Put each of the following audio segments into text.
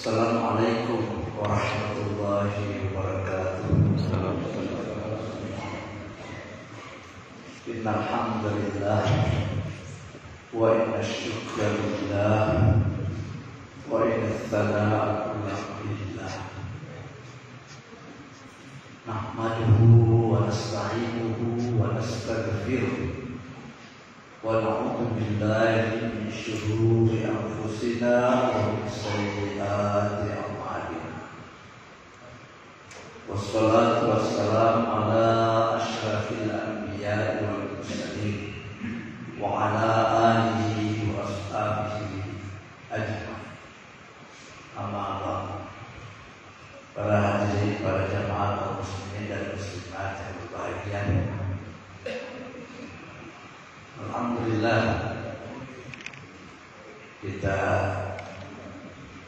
Assalamualaikum warahmatullahi wabarakatuh. Innal hamdalillah wa inna syukra lillah wa inna tsana'a lillah. Nahmaduhu wa nasta'inuhu wa nastaghfiruh wa na'udzu billahi min syururi anfusina wa min sayyiati a'malina. Wassalatu wassalamu ala asyrafil anbiya'i wal mursalin wa ala alihi wa ashabihi ajma'in. Amma ba'du. Para hadirin, para jamaah kaum muslimin dan muslimat yang berbahagia, alhamdulillah kita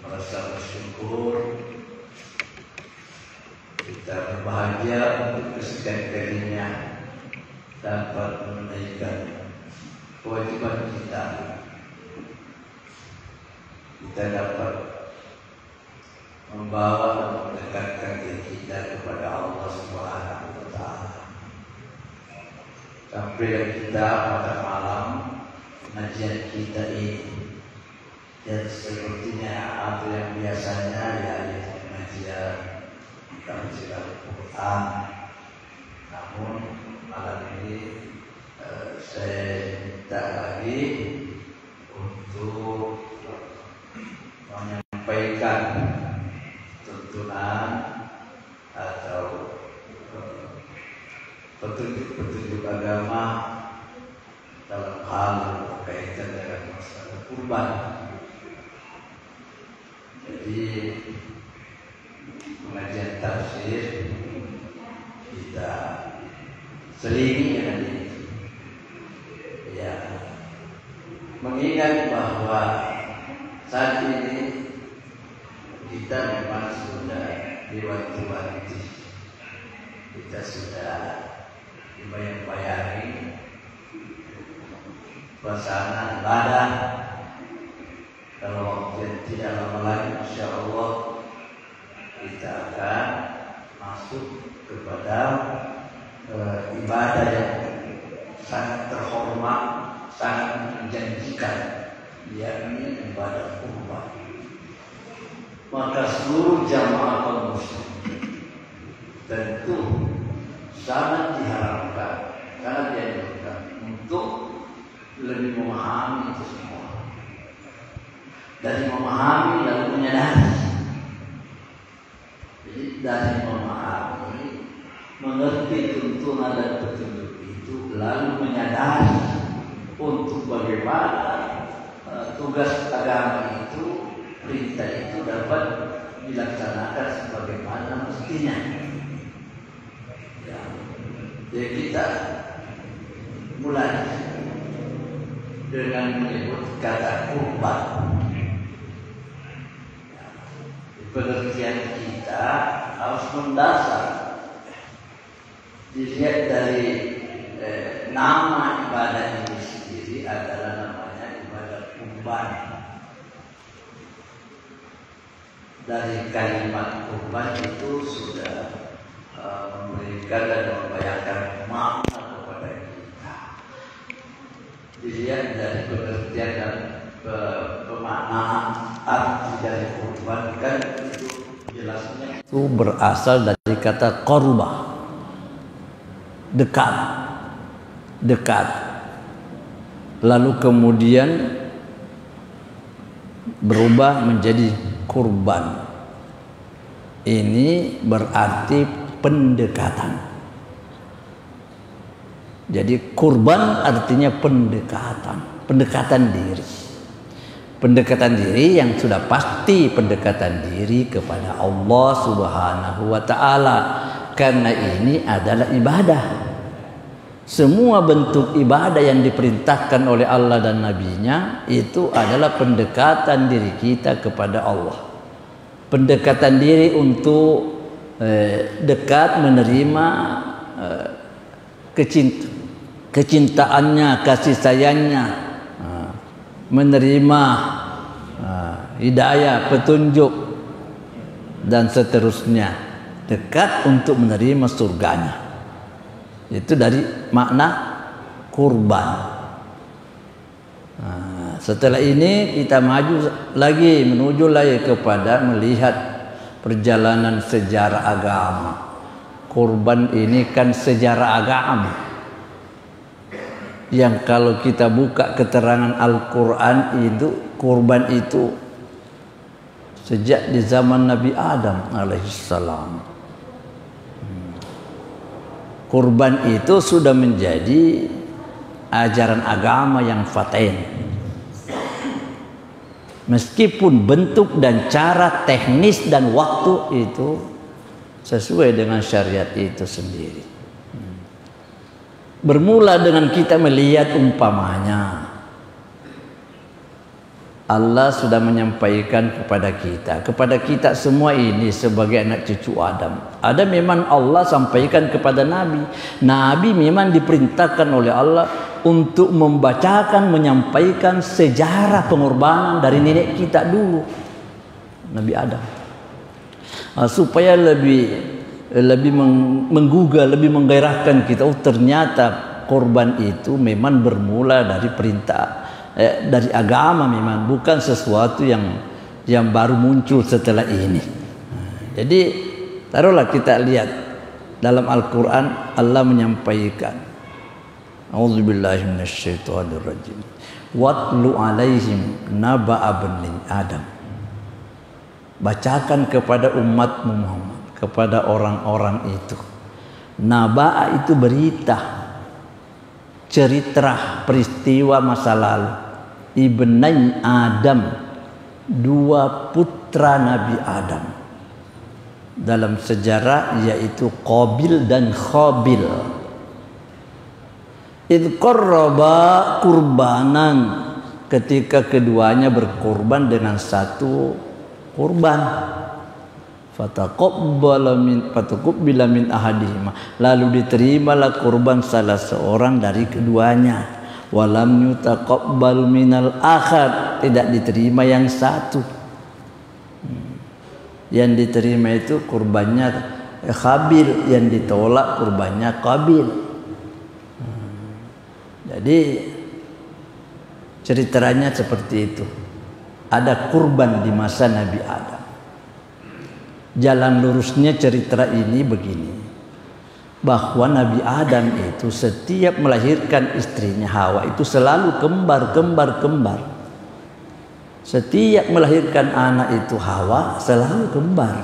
merasa bersyukur, kita berbahagia untuk kesekian kalinya dapat menunaikan kewajiban kita. Kita dapat membawa dan mendekatkan diri kita kepada Allah Subhanahu wa Ta'ala. Sampai kita pada malam pengajian kita ini, dan sepertinya atau yang biasanya yaitu pengajian tafsir Al-Quran. Namun malam ini saya minta lagi untuk menyampaikan tuntunan atau petunjuk agama dalam hal berkaitan dengan masalah kurban. Jadi pengajian tafsir kita selingi dengan itu, ya, mengingat bahwa saat ini kita memang sudah diwanti-wanti, kita sudah dibayang-bayangi pelaksanaan ibadah. Kalau waktu yang tidak lama lagi, insya Allah kita akan masuk kepada ibadah yang sangat terhormat, sangat menjanjikan, yakni ibadah kurban. Maka seluruh jamaah kaum muslimin tentu sangat diharapkan, sangat dianjurkan untuk lebih memahami itu semua. Dari memahami lalu menyadari. Jadi dari memahami, mengerti tuntunan dan petunjuk itu, lalu menyadari untuk bagaimana tugas agama itu, perintah itu dapat dilaksanakan sebagaimana mestinya. Ya. Jadi kita mulai dengan menyebut kata kurban. Pengertian kita harus mendasar, dilihat dari nama ibadah ini sendiri adalah namanya ibadah kurban. Dari kalimat kurban itu sudah memberikan dan membayangkan makna kepada kita. Dilihat dari pengertian dan pemaknaan arti dari kurban, kan itu jelasnya itu berasal dari kata qarba, dekat, dekat. Lalu kemudian berubah menjadi kurban. Ini berarti pendekatan. Jadi kurban artinya pendekatan, pendekatan diri. Pendekatan diri yang sudah pasti pendekatan diri kepada Allah Subhanahu wa Ta'ala. Karena ini adalah ibadah. Semua bentuk ibadah yang diperintahkan oleh Allah dan Nabi-Nya itu adalah pendekatan diri kita kepada Allah. Pendekatan diri untuk dekat menerima kecintaannya, kasih sayangnya, menerima hidayah, petunjuk dan seterusnya, dekat untuk menerima surganya. Itu dari makna kurban. Nah, setelah ini kita maju lagi, menuju lagi kepada melihat perjalanan sejarah agama. Kurban ini kan sejarah agama yang kalau kita buka keterangan Al-Quran itu, kurban itu sejak di zaman Nabi Adam alaihissalam. Kurban itu sudah menjadi ajaran agama yang paten. Meskipun bentuk dan cara, teknis dan waktu itu sesuai dengan syariat itu sendiri. Bermula dengan kita melihat umpamanya Allah sudah menyampaikan kepada kita semua ini sebagai anak cucu Adam. Ada memang Allah sampaikan kepada Nabi. Nabi memang diperintahkan oleh Allah untuk membacakan, menyampaikan sejarah pengorbanan dari nenek kita dulu, Nabi Adam, supaya lebih menggugah, lebih menggairahkan kita. Oh, ternyata korban itu memang bermula dari perintah, dari agama, memang bukan sesuatu yang baru muncul setelah ini. Jadi taruhlah kita lihat dalam Al-Quran Allah menyampaikan, A'udzubillahi minasyaitonirrajim. Watlu alaihim naba'a bani Adam. Bacakan kepada umat Muhammad, kepada orang-orang itu. Naba'a itu berita, cerita, peristiwa masa lalu. Ibnai Adam, dua putra Nabi Adam dalam sejarah, yaitu Qabil dan Khabil. Idh qarraba kurbanan, ketika keduanya berkorban dengan satu kurban. Fataqabbala min ahadihima, lalu diterimalah kurban salah seorang dari keduanya. Walam yutaqabbal minal akhar, tidak diterima yang satu. Yang diterima itu kurbannya Khabil, yang ditolak kurbannya Qabil. Jadi ceritanya seperti itu. Ada kurban di masa Nabi Adam. Jalan lurusnya cerita ini begini, bahwa Nabi Adam itu setiap melahirkan istrinya Hawa itu selalu kembar. Setiap melahirkan anak itu Hawa selalu kembar.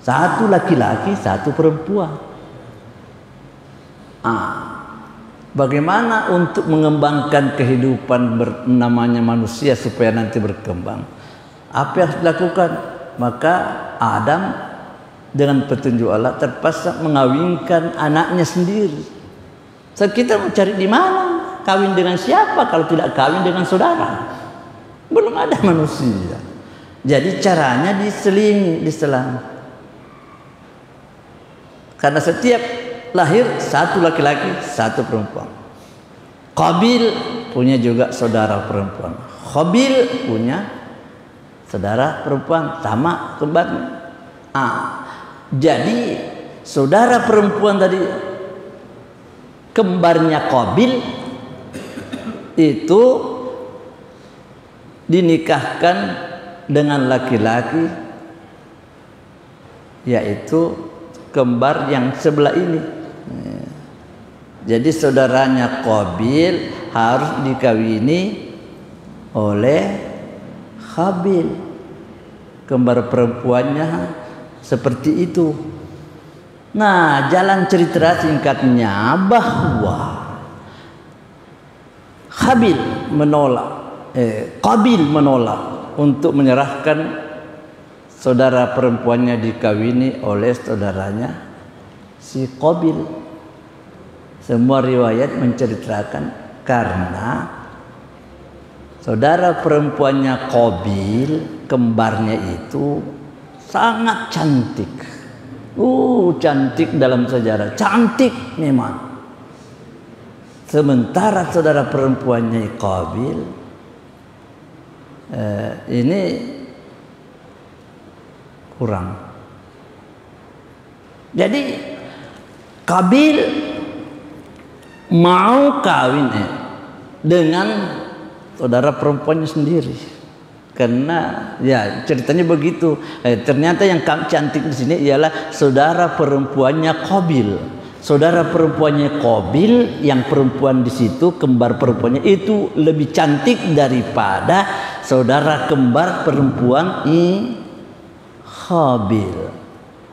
Satu laki-laki, satu perempuan. Bagaimana untuk mengembangkan kehidupan namanya manusia supaya nanti berkembang? Apa yang harus dilakukan? Maka Adam dengan petunjuk Allah terpaksa mengawinkan anaknya sendiri. So, kita mau cari di mana? Kawin dengan siapa kalau tidak kawin dengan saudara? Belum ada manusia. Jadi caranya diselang. Karena setiap lahir satu laki-laki, satu perempuan. Qabil punya juga saudara perempuan. Khabil punya saudara perempuan, sama kembarnya. Jadi saudara perempuan tadi, kembarnya Qabil itu dinikahkan dengan laki-laki, yaitu kembar yang sebelah ini. Jadi saudaranya Qabil harus dikawini oleh Khabil, kembar perempuannya seperti itu. Nah, jalan cerita singkatnya bahwa Qabil menolak untuk menyerahkan saudara perempuannya dikawini oleh saudaranya si Qabil. Semua riwayat menceritakan karena saudara perempuannya Qabil, kembarnya itu sangat cantik. Cantik dalam sejarah, cantik memang. Sementara saudara perempuannya Qabil ini kurang. Jadi Qabil mau kawin dengan saudara perempuannya sendiri. Karena ya ceritanya begitu. Ternyata yang cantik di sini ialah saudara perempuannya Qabil. Saudara perempuannya Qabil yang perempuan di situ, kembar perempuannya itu lebih cantik daripada saudara kembar perempuan Qabil.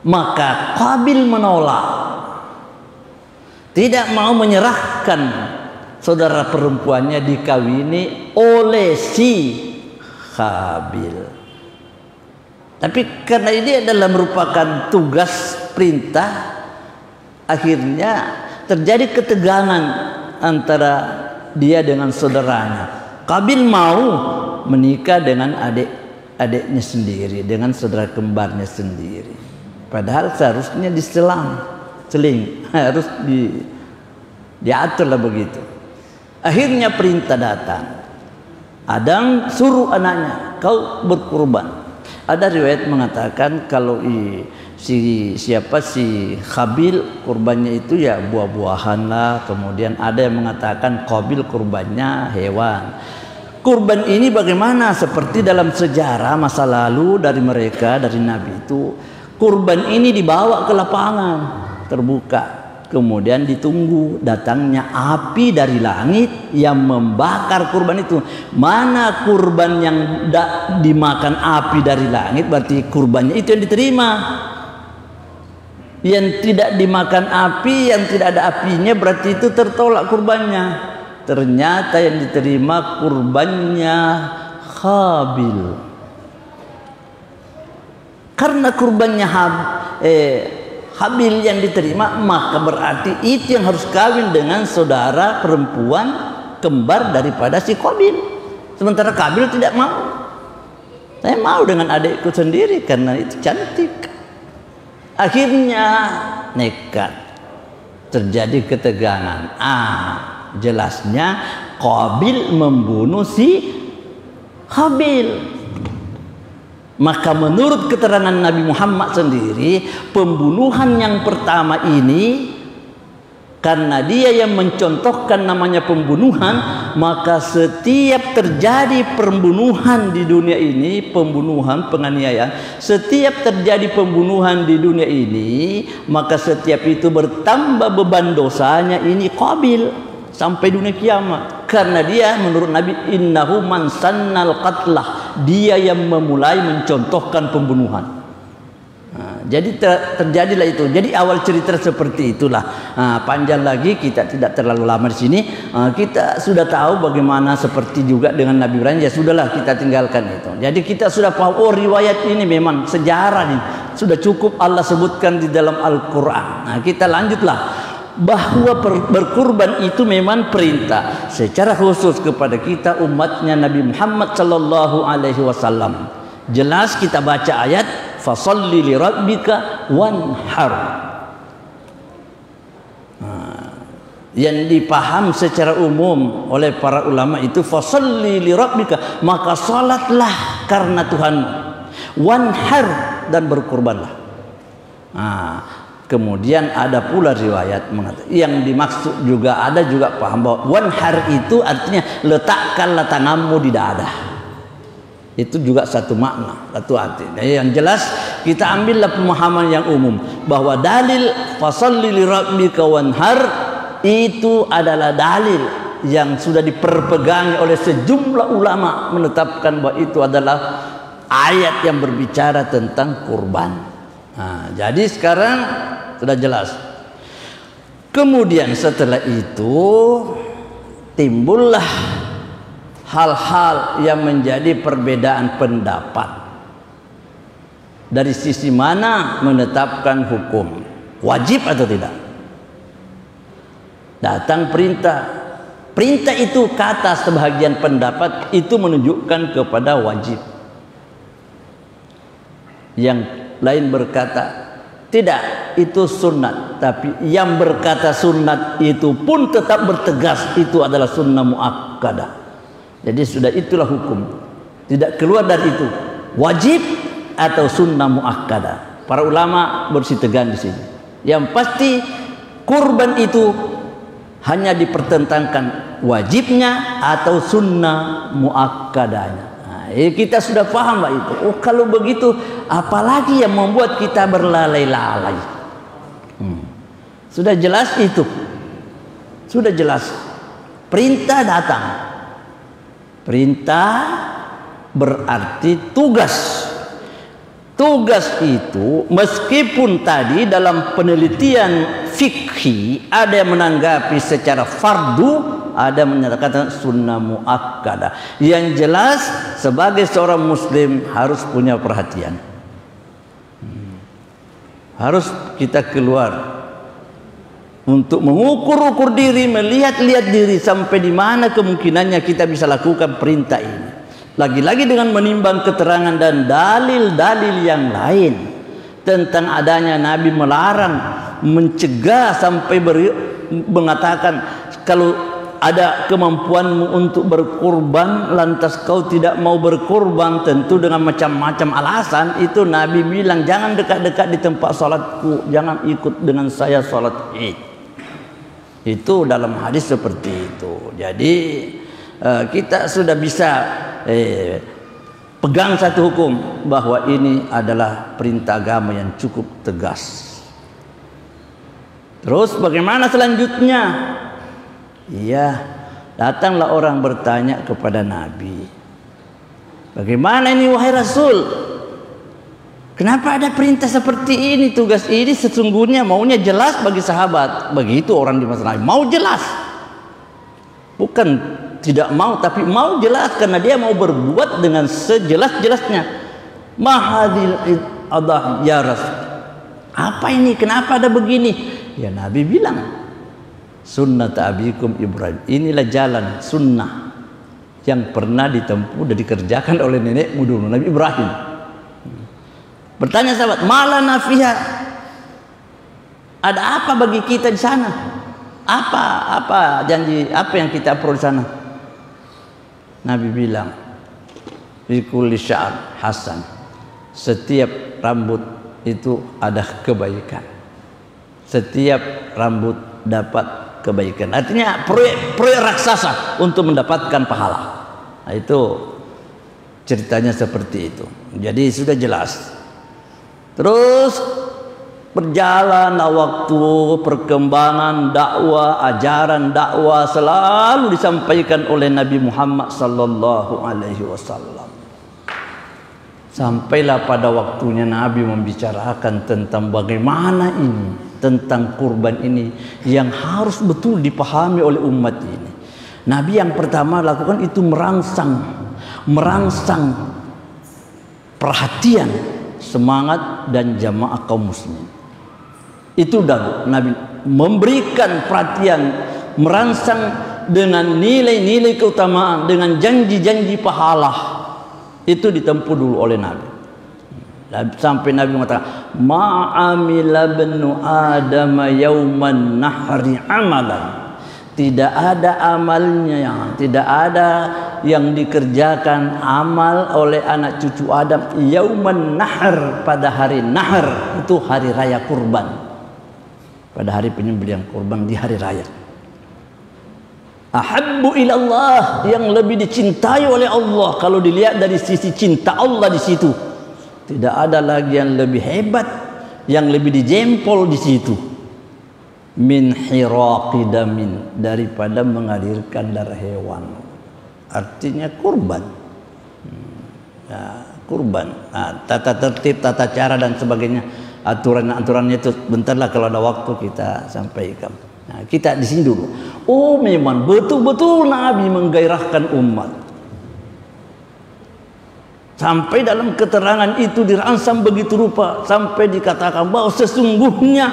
Maka Qabil menolak, tidak mau menyerahkan saudara perempuannya dikawini oleh si Qabil. Tapi karena ini adalah merupakan tugas perintah, akhirnya terjadi ketegangan antara dia dengan saudaranya. Qabil mau menikah dengan adiknya sendiri, dengan saudara kembarnya sendiri. Padahal seharusnya diseling, harus diaturlah begitu. Akhirnya perintah datang. Adam suruh anaknya, kau berkurban. Ada riwayat mengatakan kalau si Qabil kurbannya itu ya buah-buahan lah. Kemudian ada yang mengatakan Qabil kurbannya hewan. Kurban ini bagaimana? Seperti dalam sejarah masa lalu dari mereka, dari Nabi itu, kurban ini dibawa ke lapangan terbuka. Kemudian ditunggu datangnya api dari langit yang membakar kurban itu. Mana kurban yang dimakan api dari langit, berarti kurbannya itu yang diterima. Yang tidak dimakan api, yang tidak ada apinya, berarti itu tertolak kurbannya. Ternyata yang diterima kurbannya Qabil. Karena kurbannya Qabil yang diterima, maka berarti itu yang harus kawin dengan saudara perempuan kembar daripada si Qabil. Sementara Qabil tidak mau. Saya mau dengan adikku sendiri karena itu cantik. Akhirnya nekat, terjadi ketegangan. Jelasnya Qabil membunuh si Qabil. Maka menurut keterangan Nabi Muhammad sendiri, pembunuhan yang pertama ini karena dia yang mencontohkan namanya pembunuhan, maka setiap terjadi pembunuhan di dunia ini, pembunuhan, penganiayaan, setiap terjadi pembunuhan di dunia ini, maka setiap itu bertambah beban dosanya ini Qabil sampai dunia kiamat. Karena dia menurut Nabi, innahu man sannal qatlah, dia yang memulai mencontohkan pembunuhan. Jadi terjadilah itu. Jadi awal cerita seperti itulah. Panjang lagi, kita tidak terlalu lama di sini. Kita sudah tahu bagaimana seperti juga dengan Nabi Ibrahim. Ya sudahlah, kita tinggalkan itu. Jadi kita sudah paham, oh riwayat ini memang sejarah ini sudah cukup Allah sebutkan di dalam Al-Quran. Kita lanjutlah. Bahwa berkurban itu memang perintah secara khusus kepada kita umatnya Nabi Muhammad sallallahu alaihi wasallam. Jelas kita baca ayat fasalli li rabbika wanhar. Yang dipaham secara umum oleh para ulama itu fasalli li rabbika, maka salatlah karena Tuhanmu. Wanhar, dan berkurbanlah. Kemudian ada pula riwayat mengatakan yang dimaksud juga ada juga paham bahwa wanhar itu artinya letakkanlah tanganmu di dada. Itu juga satu makna, satu arti. Nah, yang jelas kita ambillah pemahaman yang umum bahwa dalil fasalli li rabbika wanhar itu adalah dalil yang sudah diperpegangi oleh sejumlah ulama menetapkan bahwa itu adalah ayat yang berbicara tentang kurban. Jadi sekarang sudah jelas. Kemudian setelah itu timbullah hal-hal yang menjadi perbedaan pendapat. Dari sisi mana menetapkan hukum, wajib atau tidak? Datang perintah. Perintah itu kata sebahagian pendapat itu menunjukkan kepada wajib. Yang lain berkata tidak, itu sunat. Tapi yang berkata sunat itu pun tetap bertegas itu adalah sunnah muakkadah. Jadi sudah itulah hukum, tidak keluar dari itu. Wajib atau sunnah muakkadah. Para ulama bersitegan di sini. Yang pasti kurban itu hanya dipertentangkan wajibnya atau sunnah muakkadahnya. Nah, kita sudah paham Pak itu. Oh kalau begitu apalagi yang membuat kita berlalai-lalai? Sudah jelas itu. Sudah jelas. Perintah datang. Perintah berarti tugas. Tugas itu meskipun tadi dalam penelitian fikih ada yang menanggapi secara fardu, ada yang menyatakan sunnah muakkadah. Yang jelas sebagai seorang muslim harus punya perhatian. Harus kita keluar untuk mengukur-ukur diri, melihat-lihat diri sampai di mana kemungkinannya kita bisa lakukan perintah ini. Lagi-lagi dengan menimbang keterangan dan dalil-dalil yang lain tentang adanya Nabi melarang, mencegah sampai mengatakan kalau ada kemampuanmu untuk berkurban lantas kau tidak mau berkurban, tentu dengan macam-macam alasan, itu Nabi bilang jangan dekat-dekat di tempat salatku, jangan ikut dengan saya salat Id. Itu dalam hadis seperti itu. Jadi kita sudah bisa pegang satu hukum bahwa ini adalah perintah agama yang cukup tegas. Terus bagaimana selanjutnya? Iya, datanglah orang bertanya kepada Nabi, bagaimana ini wahai Rasul? Kenapa ada perintah seperti ini? Tugas ini sesungguhnya maunya jelas bagi sahabat. Begitu orang di masa Nabi, mau jelas. Bukan tidak mau, tapi mau jelas karena dia mau berbuat dengan sejelas-jelasnya. Mahadil adah ya Rasul. Apa ini? Kenapa ada begini? Ya Nabi bilang, sunnat abikum Ibrahim. Inilah jalan sunnah yang pernah ditempuh dan dikerjakan oleh nenekmu dulu, Nabi Ibrahim. Bertanya sahabat, malana fiha? Ada apa bagi kita di sana? Apa janji, apa yang kita perlu di sana? Nabi bilang, fi kulli sya'r hasan. Setiap rambut itu ada kebaikan. Setiap rambut dapat kebaikan. Artinya proyek raksasa untuk mendapatkan pahala. Nah, itu ceritanya seperti itu. Jadi sudah jelas. Terus berjalan waktu, perkembangan dakwah, ajaran dakwah selalu disampaikan oleh Nabi Muhammad sallallahu alaihi wasallam. Sampailah pada waktunya Nabi membicarakan tentang bagaimana ini, tentang kurban ini yang harus betul dipahami oleh umat ini. Nabi yang pertama lakukan itu merangsang perhatian, semangat dan jamaah kaum muslimin. Itu dah Nabi memberikan perhatian, merangsang dengan nilai-nilai keutamaan, dengan janji-janji pahala. Itu ditempuh dulu oleh Nabi. Sampai Nabi mengatakan, ma'amila benu Adam yauman nahri amalan. Tidak ada amalnya, tidak ada yang dikerjakan amal oleh anak cucu Adam yauman nahr, pada hari nahr, itu hari raya kurban, pada hari penyembelihan kurban di hari raya. Ahabbu ilallah, yang lebih dicintai oleh Allah. Kalau dilihat dari sisi cinta Allah di situ, tidak ada lagi yang lebih hebat, yang lebih dijempol di situ. Min hiraqi damin, daripada mengalirkan darah hewan. Artinya kurban. Nah, kurban. Nah, tata tertib, tata cara dan sebagainya, aturan-aturannya itu bentarlah kalau ada waktu kita sampaikan. Nah, kita di sini dulu. Oh, memang betul-betul Nabi menggairahkan umat. Sampai dalam keterangan itu dirangsang begitu rupa sampai dikatakan bahwa sesungguhnya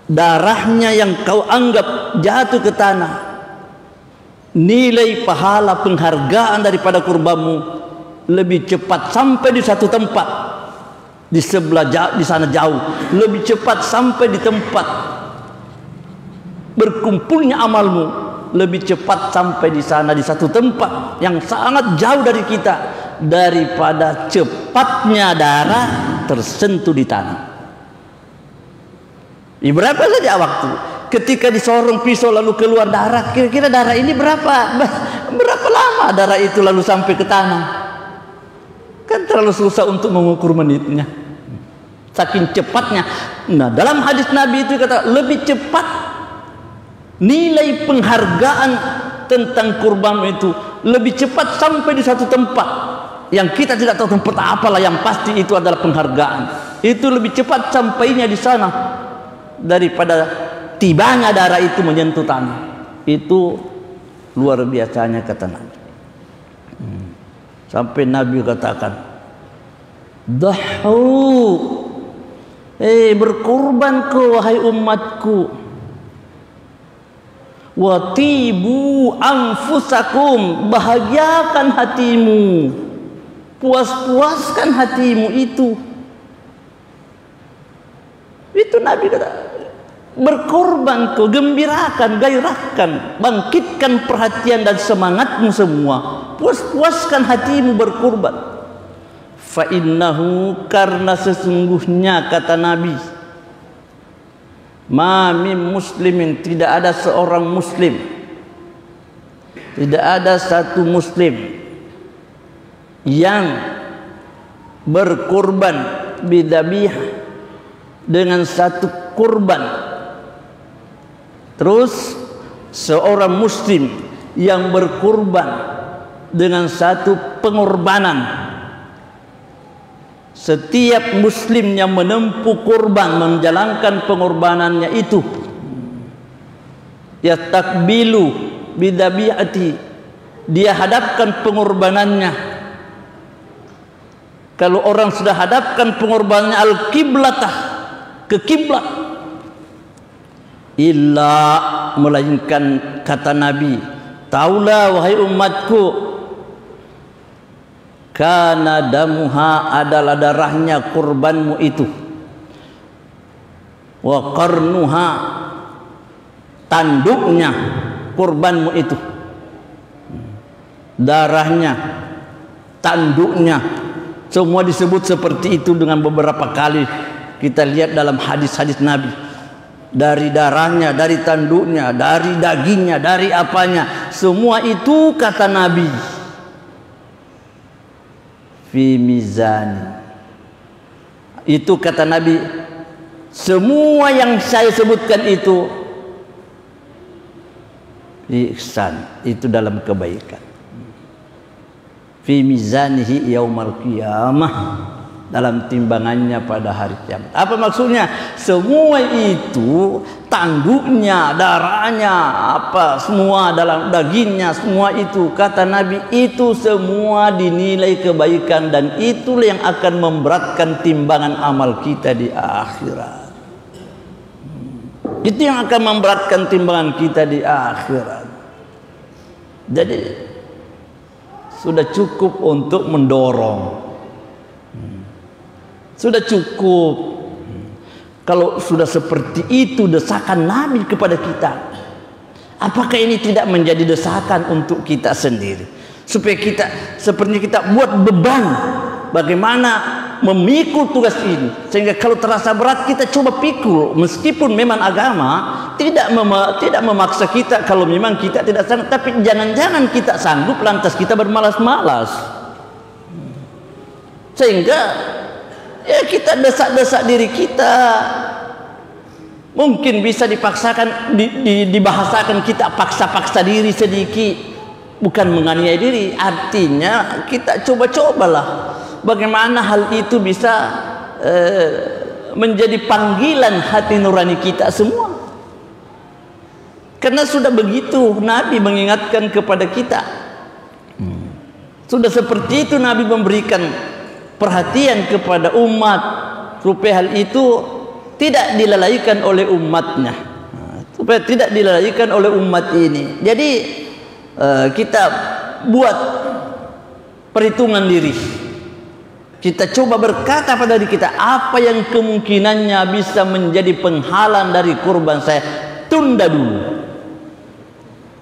darahnya yang kau anggap jatuh ke tanah, nilai pahala penghargaan daripada kurbanmu lebih cepat sampai di satu tempat, di sebelah di sana jauh, lebih cepat sampai di tempat berkumpulnya amalmu, lebih cepat sampai di sana di satu tempat yang sangat jauh dari kita daripada cepatnya darah tersentuh di tanah. Berapa saja waktu ketika disorong pisau lalu keluar darah, kira-kira darah ini berapa lama darah itu lalu sampai ke tanah? Kan terlalu susah untuk mengukur menitnya, saking cepatnya. Nah, dalam hadis Nabi itu kata lebih cepat nilai penghargaan tentang kurban itu, lebih cepat sampai di satu tempat yang kita tidak tahu tempat apalah, yang pasti itu adalah penghargaan. Itu lebih cepat sampainya di sana daripada tibanya darah itu menyentuh tanah. Itu luar biasanya kata Nabi. Sampai Nabi katakan, "Dahu, berkurbanku wahai umatku. Watibu anfusakum, bahagiakan hatimu, puas-puaskan hatimu." Itu Nabi kata, berkorban kau, gembirakan, gairahkan, bangkitkan perhatian dan semangatmu semua, puas-puaskan hatimu berkorban. Fa innahu, karena sesungguhnya kata Nabi, ma min muslimin, tidak ada seorang muslim, tidak ada satu muslim yang berkorban bidabih dengan satu kurban. Terus seorang muslim yang berkurban dengan satu pengorbanan. Setiap muslim yang menempuh kurban, menjalankan pengorbanannya itu, ya takbilu bidabiati, dia hadapkan pengorbanannya. Kalau orang sudah hadapkan pengorbanannya al-qiblatah, ke kiblat, illa, melainkan kata Nabi, taulah wahai umatku, kana damuha, adalah darahnya kurbanmu itu, wa qarnuha, tanduknya kurbanmu itu, darahnya, tanduknya, semua disebut seperti itu dengan beberapa kali. Kita lihat dalam hadis-hadis Nabi, dari darahnya, dari tanduknya, dari dagingnya, dari apanya, semua itu kata Nabi, fi mizani, itu kata Nabi, semua yang saya sebutkan itu ihsan, itu dalam kebaikan, fi mizanihi yaumal qiyamah, dalam timbangannya pada hari kiamat. Apa maksudnya? Semua itu, tanduknya, darahnya, apa semua, dalam dagingnya, semua itu kata Nabi, itu semua dinilai kebaikan, dan itulah yang akan memberatkan timbangan amal kita di akhirat. Itu yang akan memberatkan timbangan kita di akhirat. Jadi sudah cukup untuk mendorong. Sudah cukup. Kalau sudah seperti itu desakan Nabi kepada kita, apakah ini tidak menjadi desakan untuk kita sendiri? Supaya kita, sepertinya kita buat beban bagaimana memikul tugas ini, sehingga kalau terasa berat kita coba pikul, meskipun memang agama tidak memaksa kita kalau memang kita tidak sanggup, tapi jangan-jangan kita sanggup lantas kita bermalas-malas, sehingga ya kita desak-desak diri kita. Mungkin bisa dipaksakan, dibahasakan kita paksa-paksa diri sedikit, bukan menganiaya diri. Artinya kita coba-cobalah bagaimana hal itu bisa menjadi panggilan hati nurani kita semua. Karena sudah begitu Nabi mengingatkan kepada kita. Sudah seperti itu Nabi memberikan perhatian kepada umat, supaya hal itu tidak dilalaikan oleh umatnya, supaya tidak dilalaikan oleh umat ini. Jadi kita buat perhitungan diri, kita coba berkata pada diri kita, apa yang kemungkinannya bisa menjadi penghalang dari kurban saya, tunda dulu.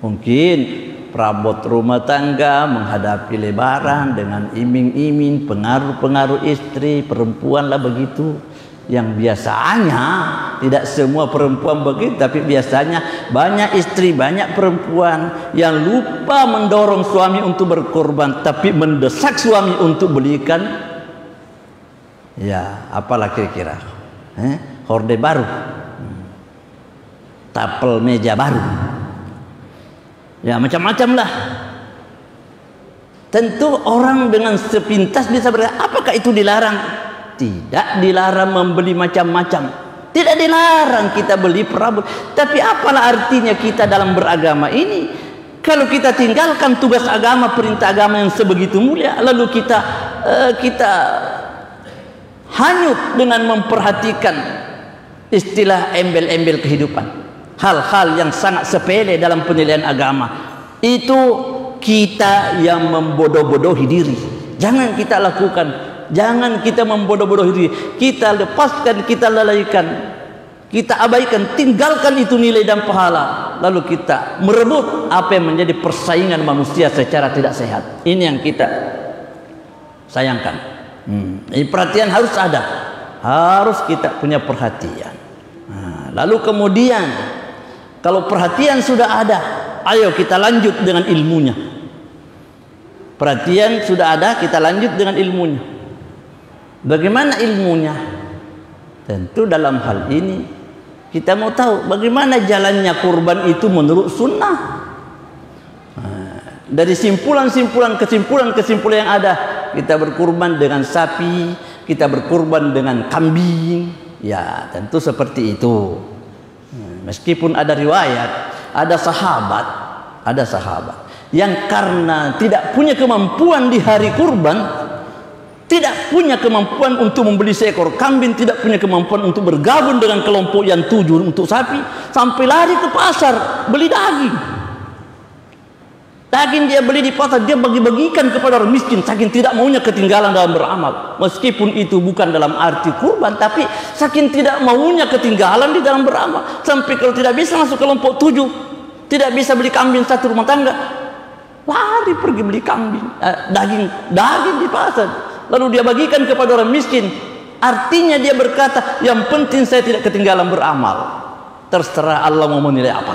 Mungkin perabot rumah tangga, menghadapi lebaran dengan iming-iming, pengaruh-pengaruh istri, perempuan lah begitu. Yang biasanya tidak semua perempuan begitu, tapi biasanya banyak istri, banyak perempuan yang lupa mendorong suami untuk berkorban, tapi mendesak suami untuk belikan, ya apalah kira-kira, horde baru, tapel meja baru, ya macam-macam lah. Tentu orang dengan sepintas bisa berkata, apakah itu dilarang? Tidak dilarang membeli macam-macam, tidak dilarang kita beli perabot, tapi apalah artinya kita dalam beragama ini kalau kita tinggalkan tugas agama, perintah agama yang sebegitu mulia, lalu kita hanyut dengan memperhatikan istilah embel-embel kehidupan, hal-hal yang sangat sepele dalam penilaian agama. Itu kita yang membodoh-bodohi diri. Jangan kita lakukan. Jangan kita membodoh-bodohi diri. Kita lepaskan, kita lalaikan, kita abaikan, tinggalkan itu nilai dan pahala. Lalu kita merebut apa yang menjadi persaingan manusia secara tidak sehat. Ini yang kita sayangkan. Ini perhatian harus ada. Harus kita punya perhatian. Lalu kemudian kalau perhatian sudah ada, ayo kita lanjut dengan ilmunya. Perhatian sudah ada, kita lanjut dengan ilmunya. Bagaimana ilmunya? Tentu dalam hal ini kita mau tahu bagaimana jalannya kurban itu menurut sunnah. Dari kesimpulan yang ada, kita berkurban dengan sapi, kita berkurban dengan kambing, ya tentu seperti itu. Meskipun ada riwayat, ada sahabat yang karena tidak punya kemampuan di hari kurban, tidak punya kemampuan untuk membeli seekor kambing, tidak punya kemampuan untuk bergabung dengan kelompok yang 7 untuk sapi, sampai lari ke pasar beli daging. Daging dia beli di pasar, dia bagi-bagikan kepada orang miskin, saking tidak maunya ketinggalan dalam beramal. Meskipun itu bukan dalam arti kurban, tapi saking tidak maunya ketinggalan di dalam beramal, sampai kalau tidak bisa masuk kelompok 7, tidak bisa beli kambing satu rumah tangga, lari pergi beli kambing, daging di pasar. Lalu dia bagikan kepada orang miskin. Artinya dia berkata, yang penting saya tidak ketinggalan beramal. Terserah Allah mau menilai apa.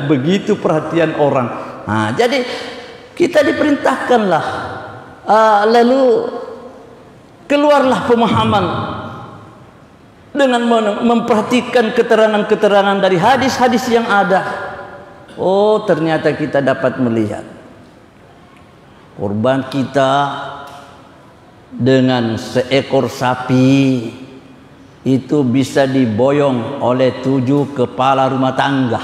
Begitu perhatian orang. Jadi kita diperintahkanlah. Lalu keluarlah pemahaman dengan memperhatikan keterangan-keterangan dari hadis-hadis yang ada. Oh, ternyata kita dapat melihat kurban kita dengan seekor sapi itu bisa diboyong oleh 7 kepala rumah tangga.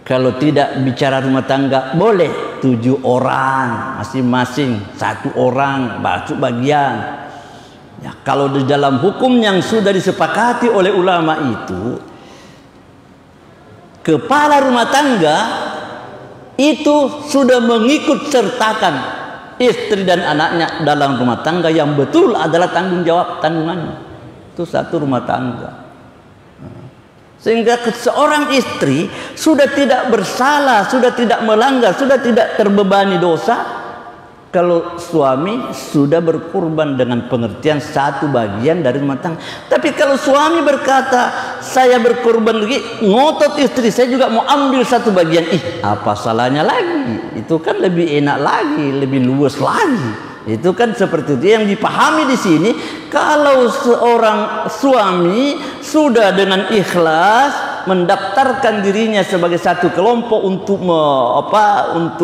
Kalau tidak bicara rumah tangga, boleh 7 orang, masing-masing 1 orang basuh bagian. Ya, kalau di dalam hukum yang sudah disepakati oleh ulama itu, kepala rumah tangga itu sudah mengikut sertakan istri dan anaknya dalam rumah tangga yang betul adalah tanggungannya. Itu satu rumah tangga. Sehingga seorang istri sudah tidak bersalah, sudah tidak melanggar, sudah tidak terbebani dosa kalau suami sudah berkurban dengan pengertian satu bagian dari rumah tangga. Tapi kalau suami berkata, saya berkurban lagi, ngotot istri, saya juga mau ambil satu bagian, apa salahnya lagi? Itu kan lebih enak lagi, lebih luas lagi. Itu kan seperti itu yang dipahami di sini. Kalau seorang suami sudah dengan ikhlas mendaftarkan dirinya sebagai satu kelompok untuk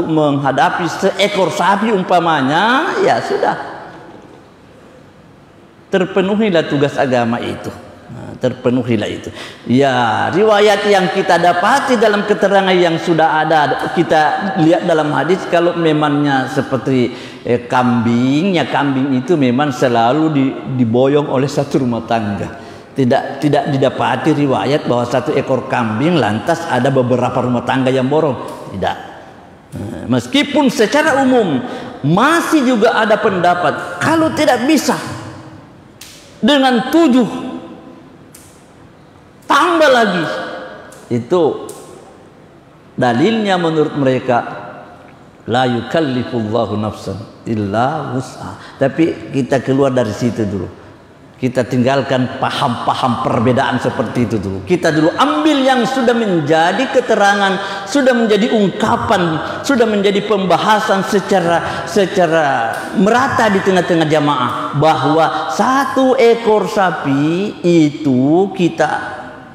menghadapi seekor sapi umpamanya, ya sudah, terpenuhilah tugas agama itu. Terpenuhilah itu. Ya, riwayat yang kita dapati dalam keterangan yang sudah ada, kita lihat dalam hadis, kalau memangnya seperti kambing itu memang selalu diboyong oleh satu rumah tangga. Tidak didapati riwayat bahwa satu ekor kambing lantas ada beberapa rumah tangga yang borong. Tidak. Meskipun secara umum masih juga ada pendapat kalau tidak bisa dengan 7 tambah lagi, itu Dalilnya menurut mereka, la yukallifullahu nafsan illa wus'aha. Tapi kita keluar dari situ dulu. Kita tinggalkan paham-paham perbedaan seperti itu dulu. Kita dulu ambil yang sudah menjadi keterangan, sudah menjadi ungkapan, sudah menjadi pembahasan secara merata di tengah-tengah jamaah, bahwa 1 ekor sapi itu kita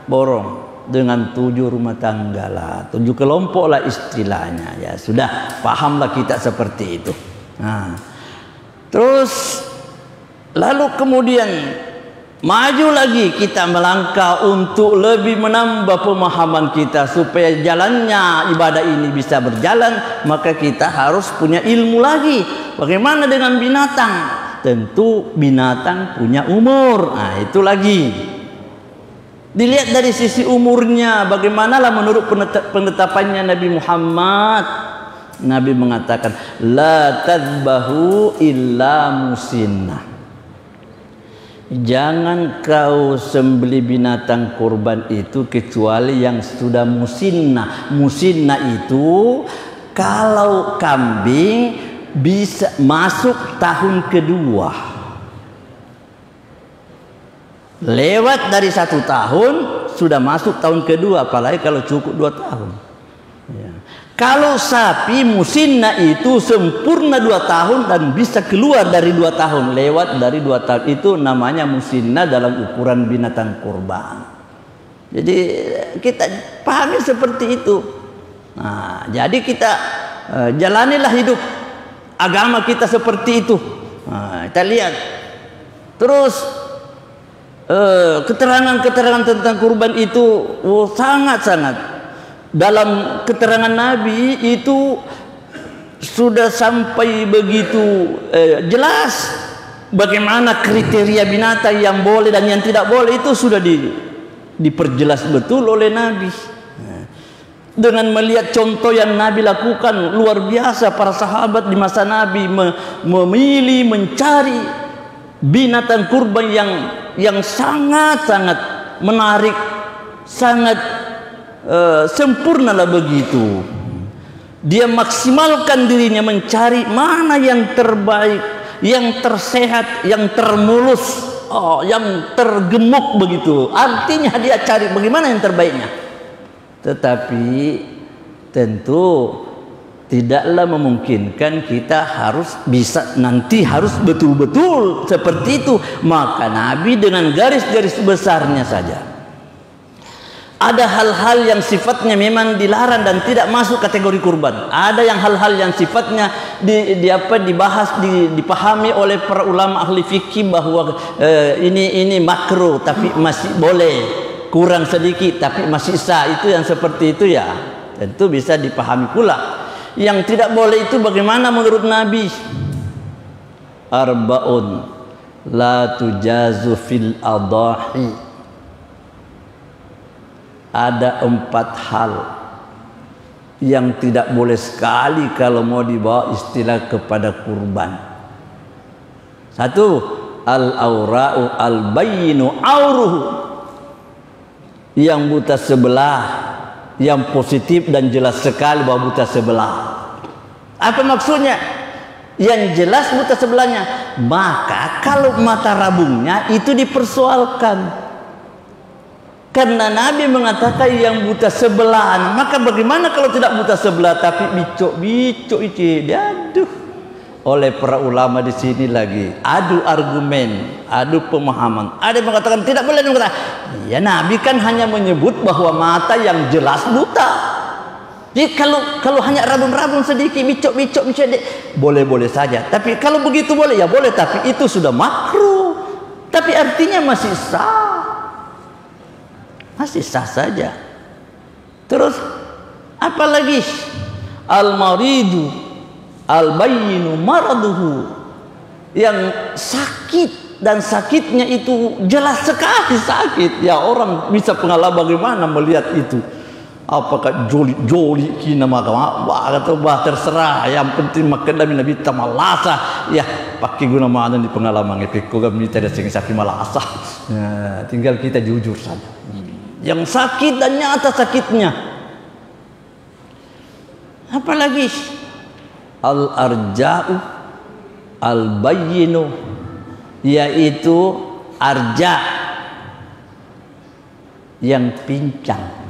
borong dengan 7 rumah tangga lah, 7 kelompok lah istilahnya. Ya sudah, pahamlah kita seperti itu. Nah, terus lalu kemudian maju lagi kita melangkah untuk lebih menambah pemahaman kita supaya jalannya ibadah ini bisa berjalan, maka kita harus punya ilmu lagi. Bagaimana dengan binatang? Tentu binatang punya umur. Nah, itu lagi. Dilihat dari sisi umurnya, bagaimanalah menurut penetapannya Nabi Muhammad. Nabi mengatakan, la tadbahu illa musinnah. Jangan kau sembelih binatang kurban itu kecuali yang sudah musinnah. Musinnah itu kalau kambing bisa masuk tahun kedua. Lewat dari 1 tahun sudah masuk tahun kedua, apalagi kalau cukup 2 tahun. Ya. Kalau sapi musinnah itu sempurna 2 tahun dan bisa keluar dari 2 tahun, lewat dari 2 tahun, itu namanya musinnah dalam ukuran binatang kurban. Jadi kita pahami seperti itu. Nah, jadi kita jalanilah hidup agama kita seperti itu. Nah, kita lihat terus keterangan-keterangan tentang kurban itu sangat-sangat dalam keterangan Nabi itu sudah sampai begitu jelas bagaimana kriteria binatang yang boleh dan yang tidak boleh, itu sudah diperjelas betul oleh Nabi. Dengan melihat contoh yang Nabi lakukan luar biasa, para sahabat di masa Nabi memilih mencari binatang kurban yang sangat-sangat menarik, sangat sempurna lah begitu. Dia maksimalkan dirinya mencari mana yang terbaik, yang tersehat, yang termulus, yang tergemuk begitu. Artinya dia cari bagaimana yang terbaiknya. Tetapi tentu tidaklah memungkinkan kita harus bisa nanti harus betul-betul seperti itu. Maka Nabi dengan garis-garis besarnya saja. Ada hal-hal yang sifatnya memang dilarang dan tidak masuk kategori kurban. Ada yang hal-hal yang sifatnya dipahami oleh para ulama ahli fikih bahwa ini makruh tapi masih boleh, kurang sedikit tapi masih sah. Itu yang seperti itu ya tentu bisa dipahami pula. Yang tidak boleh itu bagaimana menurut Nabi? Arba'un la tujazu fil adahi. Ada 4 hal yang tidak boleh sekali kalau mau dibawa istilah kepada kurban. 1, al-aura'u al-bayyinu auruhu. Yang buta sebelah, yang positif dan jelas sekali bahwa buta sebelah. Apa maksudnya? Yang jelas buta sebelahnya. Maka kalau mata rabungnya itu dipersoalkan. Karena Nabi mengatakan yang buta sebelah. Maka bagaimana kalau tidak buta sebelah tapi bicok-bicok itu? Aduh. Oleh para ulama di sini lagi adu argumen, adu pemahaman. Ada yang mengatakan tidak boleh, ya Nabi kan hanya menyebut bahwa mata yang jelas buta. Jadi kalau hanya rabun-rabun sedikit, bicok-bicok boleh-boleh saja. Tapi kalau begitu boleh ya boleh, tapi itu sudah makruh. Tapi artinya masih sah. Masih sah saja. Terus apalagi al-maridu al-bayyinu maraduhu, yang sakit dan sakitnya itu jelas sekali sakit. Ya orang bisa pengalaman bagaimana melihat itu. Apakah joli kina maka atau terserah, yang penting makan Nabi tamalasa ya pakai guna mana di pengalaman itu kami tidak sakit malasa. Nah, tinggal kita jujur saja. Yang sakit dan nyata sakitnya. Apalagi al-arja'u al-bayyinu, yaitu arja yang pincang.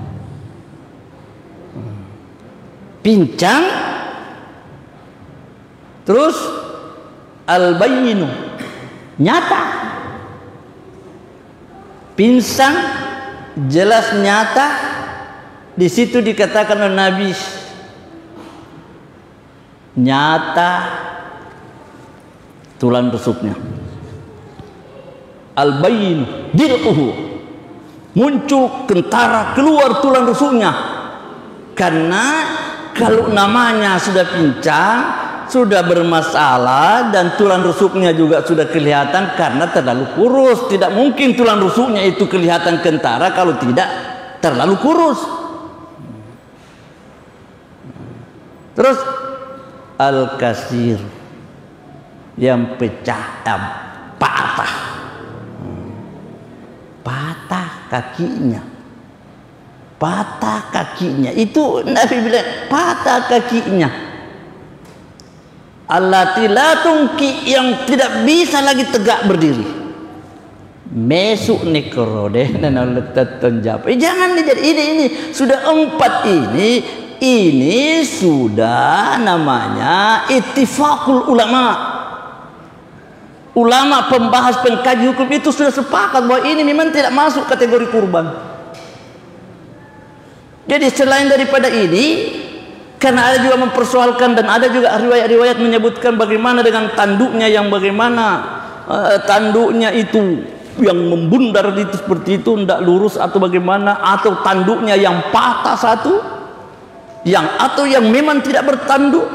Pincang, terus al-bayyinu, nyata. Pincang, jelas, nyata. Di situ dikatakan oleh Nabi, nyata tulang rusuknya. Al-bayyin dil'uhu, muncul kentara keluar tulang rusuknya. Karena kalau namanya sudah pincang, sudah bermasalah, dan tulang rusuknya juga sudah kelihatan karena terlalu kurus. Tidak mungkin tulang rusuknya itu kelihatan kentara kalau tidak terlalu kurus. Terus al-kasir, yang pecah, patah. Patah kakinya. Patah kakinya. Itu Nabi bilang patah kakinya. Allati la tungki, yang tidak bisa lagi tegak berdiri. Mesuk nikrode dan letat jangan jadi ini sudah 4 ini sudah namanya ittifaqul ulama. Ulama pembahas pengkaji hukum itu sudah sepakat bahwa ini memang tidak masuk kategori kurban. Jadi selain daripada ini, karena ada juga mempersoalkan dan ada juga riwayat-riwayat menyebutkan bagaimana dengan tanduknya, yang bagaimana tanduknya itu yang membundar itu seperti itu, tidak lurus atau bagaimana, atau tanduknya yang patah satu, atau yang memang tidak bertanduk,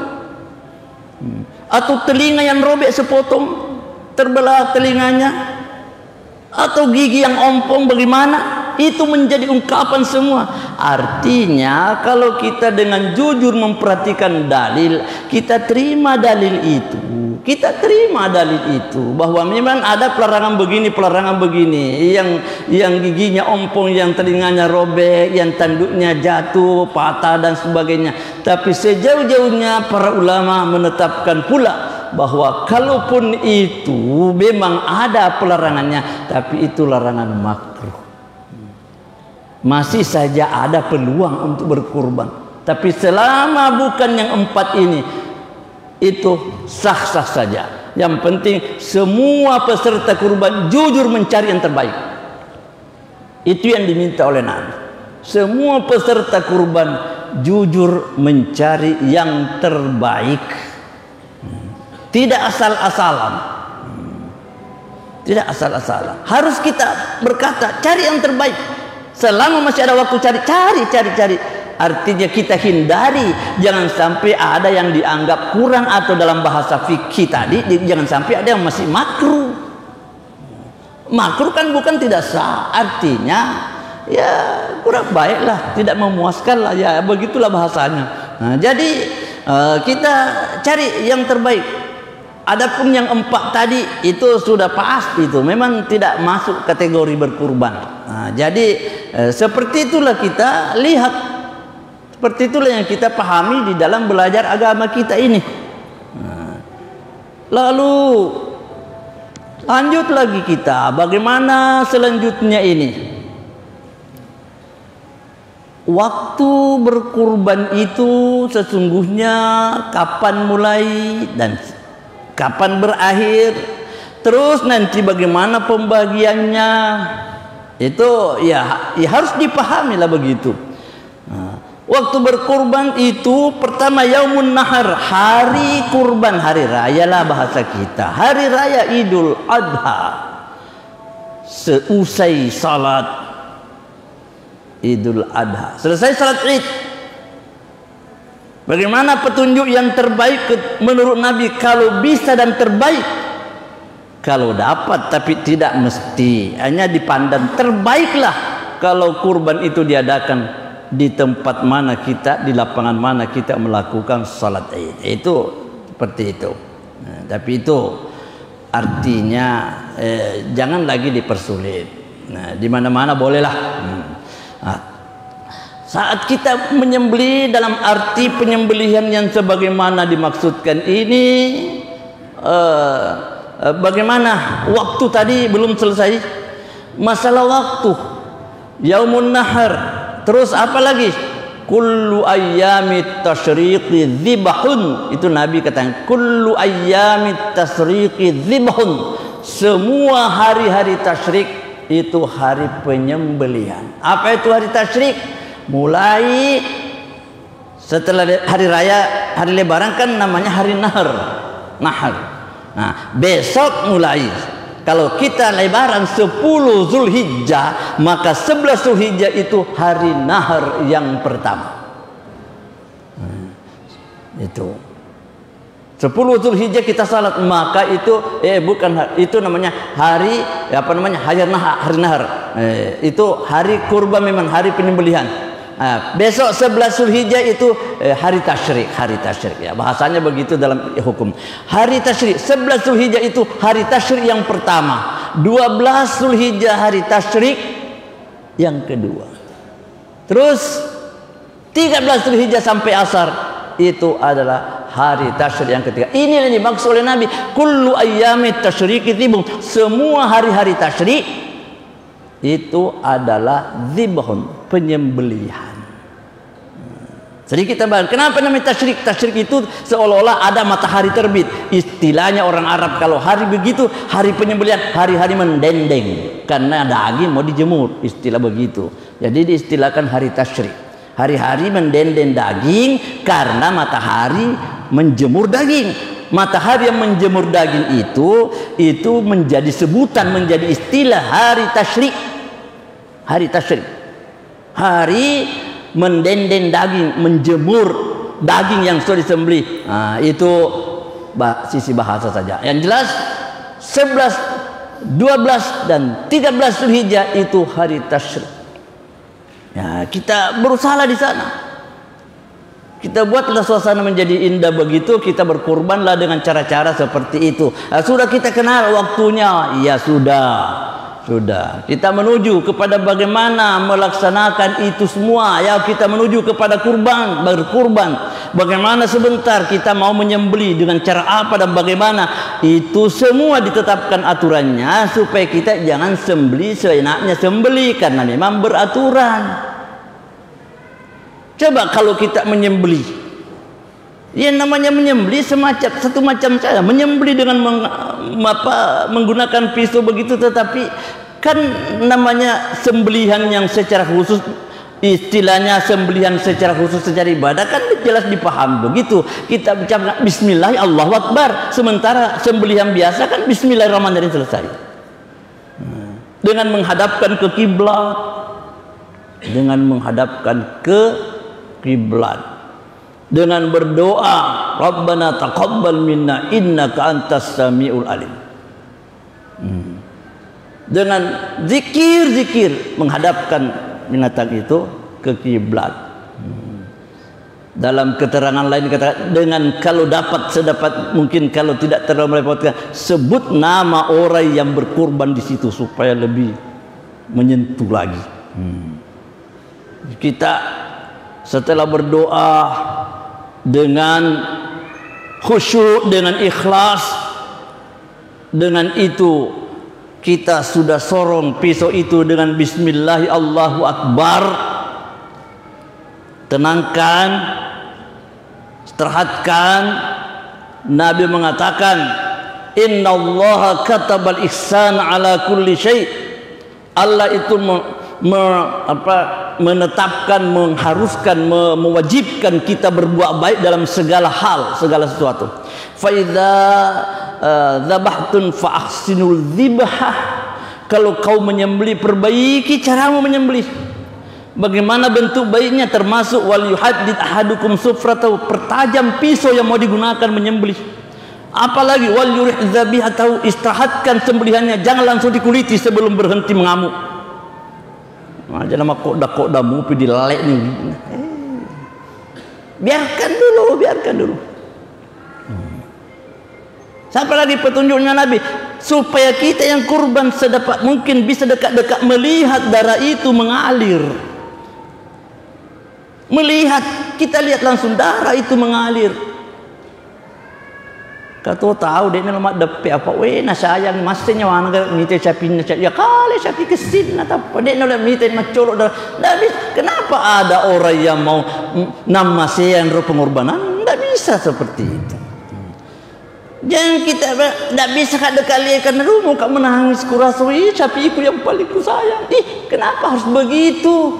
atau telinga yang robek sepotong, terbelah telinganya, atau gigi yang ompong, bagaimana? Itu menjadi ungkapan semua. Artinya kalau kita dengan jujur memperhatikan dalil, kita terima dalil itu. Kita terima dalil itu bahwa memang ada pelarangan begini, yang giginya ompong, yang telinganya robek, yang tanduknya jatuh, patah dan sebagainya. Tapi sejauh-jauhnya para ulama menetapkan pula bahwa kalaupun itu memang ada pelarangannya, tapi itu larangan makruh. Masih saja ada peluang untuk berkurban. Tapi selama bukan yang 4 ini, itu sah-sah saja. Yang penting semua peserta kurban jujur mencari yang terbaik. Itu yang diminta oleh Nabi. Semua peserta kurban jujur mencari yang terbaik. Tidak asal-asalan. Tidak asal-asalan. Harus kita berkata cari yang terbaik. Selama masih ada waktu cari. Artinya kita hindari jangan sampai ada yang dianggap kurang, atau dalam bahasa fikih tadi jangan sampai ada yang masih makruh. Makruh kan bukan tidak sah, artinya ya kurang baik lah, tidak memuaskan lah, ya begitulah bahasanya. Nah, jadi kita cari yang terbaik. Adapun yang 4 tadi itu sudah pasti itu memang tidak masuk kategori berkurban. Nah, jadi seperti itulah kita lihat, seperti itulah yang kita pahami di dalam belajar agama kita ini. Nah, lalu lanjut lagi kita, bagaimana selanjutnya ini? Waktu berkurban itu sesungguhnya kapan mulai dan kapan berakhir, terus nanti bagaimana pembagiannya, itu ya harus dipahami lah begitu. Nah, waktu berkurban itu pertama yaumun nahar, hari kurban, hari raya lah bahasa kita, hari raya Idul Adha. Seusai salat Idul Adha, selesai salat Id, bagaimana petunjuk yang terbaik menurut Nabi? Kalau bisa dan terbaik, kalau dapat, tapi tidak mesti, hanya dipandang terbaiklah kalau kurban itu diadakan di tempat mana kita, di lapangan mana kita melakukan salat Id. Itu seperti itu. Nah, tapi itu artinya jangan lagi dipersulit. Nah, di mana-mana bolehlah. Nah, Saat kita menyembelih dalam arti penyembelihan yang sebagaimana dimaksudkan ini, bagaimana waktu tadi belum selesai, masalah waktu, yaumun nahar, terus apa lagi? Kullu ayyamit tasyriqi dzibhun, itu Nabi katakan kullu ayyamit tasyriqi dzibhun, semua hari-hari tasyrik itu hari penyembelihan. Apa itu hari tasyrik? Mulai setelah hari raya, hari lebaran kan namanya hari nahar. Nah, besok mulai, kalau kita lebaran 10 Zulhijjah, maka 11 Zulhijjah itu hari nahar yang pertama. Itu 10 Zulhijjah kita salat, maka itu itu namanya hari hari nahar. Itu hari kurban, memang hari penyembelihan. Besok 11 Zulhijjah itu hari tasyrik ya, bahasanya begitu dalam hukum. Hari tasyrik 11 Zulhijjah itu hari tasyrik yang pertama, 12 Zulhijjah hari tasyrik yang kedua, terus 13 Zulhijjah sampai asar itu adalah hari tasyrik yang ketiga. Ini yang dimaksud oleh Nabi, kullu ayyamit tasyriqi dzibhun, semua hari-hari tasyrik itu adalah dzibhun, penyembelihan. Jadi kita bahas, kenapa namanya tasyrik? Tasyrik itu seolah-olah ada matahari terbit. Istilahnya orang Arab kalau hari begitu, hari penyembelihan, hari-hari mendendeng, karena daging mau dijemur, istilah begitu. Jadi diistilahkan hari tasyrik, hari-hari mendendeng daging karena matahari menjemur daging. Matahari yang menjemur daging itu menjadi sebutan, menjadi istilah hari tasyrik. Hari tasyrik, hari mendendeng daging, menjemur daging yang sudah disembelih. Itu sisi bahasa saja. Yang jelas 11, 12 dan 13 Zulhijjah itu hari tasyrik. Ya, kita berusaha di sana. Kita buatlah suasana menjadi indah begitu, kita berkurbanlah dengan cara-cara seperti itu. Sudah kita kenal waktunya, ya sudah. Kita menuju kepada bagaimana melaksanakan itu semua. Ya, kita menuju kepada berkurban. Bagaimana sebentar kita mau menyembelih, dengan cara apa dan bagaimana. Itu semua ditetapkan aturannya supaya kita jangan sembelih seenaknya sembelih, karena memang beraturan. Coba kalau kita menyembelih, yang namanya menyembelih satu macam saja, menyembelih dengan menggunakan pisau begitu, tetapi kan namanya sembelihan yang secara khusus, istilahnya sembelihan secara khusus secara ibadah kan jelas dipahami begitu. Kita bicara bismillah, Allahu Akbar, sementara sembelihan biasa kan bismillahirrahmanirrahim selesai. Dengan menghadapkan ke kiblat, dengan berdoa, Rabbana taqabbal minna innaka antas samiul alim. Dengan zikir menghadapkan binatang itu ke kiblat. Dalam keterangan lain kata, dengan kalau sedapat mungkin, kalau tidak terlalu merepotkan, sebut nama orang yang berkurban di situ supaya lebih menyentuh lagi. Kita setelah berdoa dengan khusyuk, dengan ikhlas, dengan itu kita sudah sorong pisau itu dengan bismillah, Allahu Akbar. Tenangkan, istirahatkan. Nabi mengatakan, innallaha katabal ihsana ala kulli syai'. Allah itu menetapkan, mengharuskan, mewajibkan kita berbuat baik dalam segala hal, segala sesuatu. Fa idza dzabahtun fa ahsinul dzibhah. Kalau kau menyembelih, perbaiki caramu menyembelih. Bagaimana bentuk baiknya, termasuk wal yuhaddid ahadukum sufratahu, pertajam pisau yang mau digunakan menyembelih. Apalagi wal yurih dzabihatahu, istirahatkan sembelihannya, jangan langsung dikuliti sebelum berhenti mengamuk. Jangan koda mupi dilalek nih. Biarkan dulu. Sampai lagi petunjuknya Nabi, supaya kita yang kurban sedapat mungkin bisa dekat-dekat melihat darah itu mengalir. Melihat, kita lihat langsung darah itu mengalir. Kata tahu dia lemak depe apa na sayang masnya wana mite sapinya ya kali sapi kesin atau apa dia nak mite macolok dah. Kenapa ada orang yang mau nama sayang pengorbanan? Tidak bisa seperti itu. Jangan kita tidak bisa kada kali karena rumah kak menangis kurasui sapiku yang paling ku sayang. Kenapa harus begitu?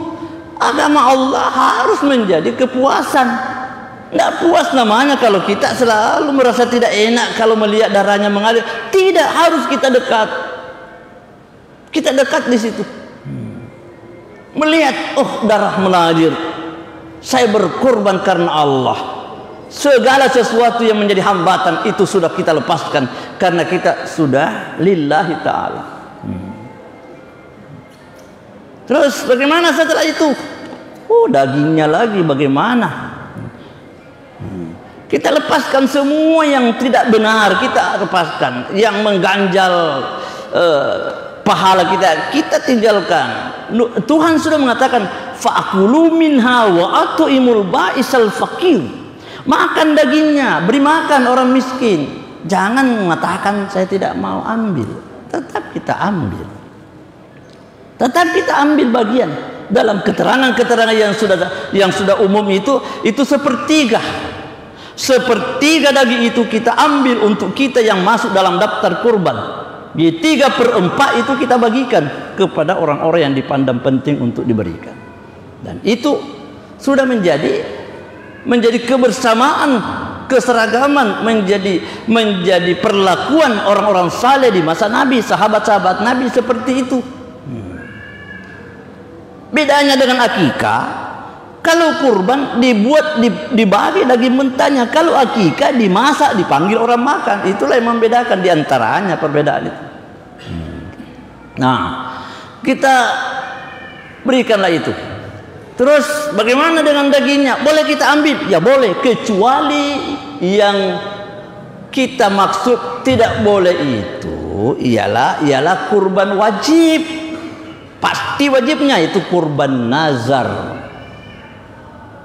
Agama Allah harus menjadi kepuasan. Tidak puas namanya kalau kita selalu merasa tidak enak kalau melihat darahnya mengalir. Tidak, harus kita dekat. Kita dekat di situ. Melihat, oh darah mengalir. Saya berkorban karena Allah. Segala sesuatu yang menjadi hambatan itu sudah kita lepaskan karena kita sudah lillahi ta'ala. Terus bagaimana setelah itu? Oh dagingnya lagi bagaimana? Kita lepaskan semua yang tidak benar, kita lepaskan. Yang mengganjal pahala kita tinggalkan. Tuhan sudah mengatakan fa'akulu minha wa atu'imul ba'isal faqir. Makan dagingnya, beri makan orang miskin. Jangan mengatakan saya tidak mau ambil. Tetap kita ambil. Tetap kita ambil bagian. Dalam keterangan-keterangan yang sudah umum itu sepertiga. Sepertiga daging itu kita ambil untuk kita yang masuk dalam daftar kurban. Di 3/4 itu kita bagikan kepada orang-orang yang dipandang penting untuk diberikan. Dan itu sudah menjadi kebersamaan, keseragaman, menjadi perlakuan orang-orang saleh di masa Nabi, sahabat-sahabat Nabi seperti itu. Bedanya dengan akikah. Kalau kurban dibuat dibagi daging mentahnya, kalau akikah dimasak dipanggil orang makan. Itulah yang membedakan diantaranya perbedaan itu. Nah, kita berikanlah itu. Terus bagaimana dengan dagingnya? Boleh kita ambil? Ya boleh, kecuali yang kita maksud tidak boleh itu ialah kurban wajib. Pasti wajibnya itu kurban nazar.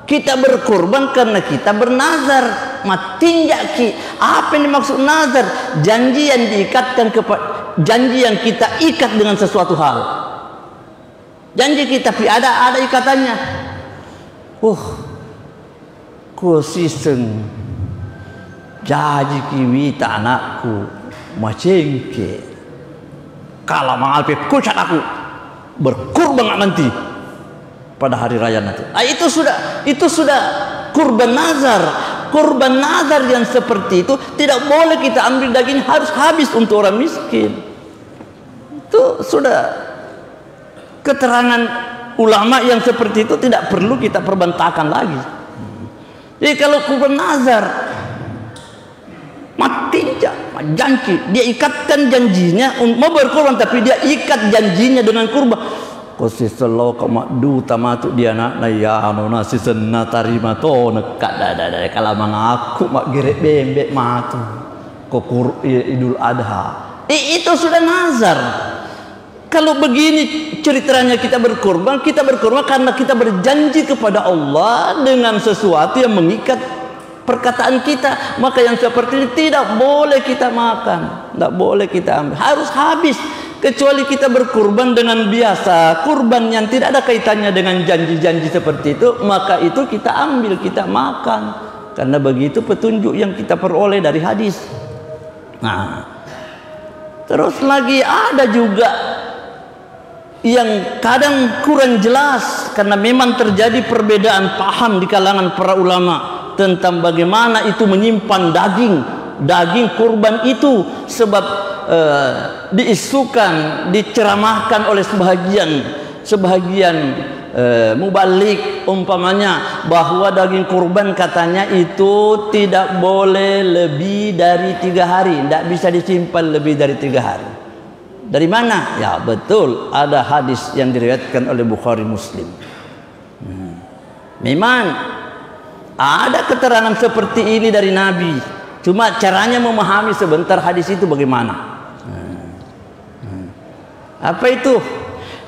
Kita berkorban karena kita bernazar. Apa yang dimaksud nazar? Janji yang diikatkan janji yang kita ikat dengan sesuatu hal. Janji kita ada ikatannya. Kosiseng janji kiwita anakku macengke. Kalau mengalpi kucat aku berkorban nanti pada hari raya nanti. Itu sudah kurban nazar. Kurban nazar yang seperti itu tidak boleh kita ambil daging, harus habis untuk orang miskin. Itu sudah keterangan ulama yang seperti itu, tidak perlu kita perbantahkan lagi. Jadi kalau kurban nazar janji, dia ikatkan janjinya mau berkorban, tapi dia ikat janjinya dengan kurban. Kosi selo kamak du tamatu dia nak naya anu nasi senna tarima to nekat dah kalau mengaku mak gerek bembek matu kokur Idul Adha. Itu sudah nazar. Kalau begini ceritanya kita berkorban karena kita berjanji kepada Allah dengan sesuatu yang mengikat perkataan kita. Maka yang seperti ini tidak boleh kita makan, tidak boleh kita ambil, harus habis. Kecuali kita berkurban dengan biasa, kurban yang tidak ada kaitannya dengan janji-janji seperti itu, maka itu kita ambil, kita makan. Karena begitu petunjuk yang kita peroleh dari hadis. Nah, terus lagi ada juga yang kadang kurang jelas, karena memang terjadi perbedaan paham di kalangan para ulama tentang bagaimana itu menyimpan daging kurban itu. Sebab diisukan, diceramahkan oleh sebahagian mubalik umpamanya bahwa daging kurban katanya itu tidak boleh lebih dari 3 hari, tidak bisa disimpan lebih dari 3 hari. Dari mana? Ya betul, ada hadis yang diriwayatkan oleh Bukhari Muslim. Memang ada keterangan seperti ini dari Nabi, cuma caranya memahami sebentar hadis itu bagaimana. Apa itu?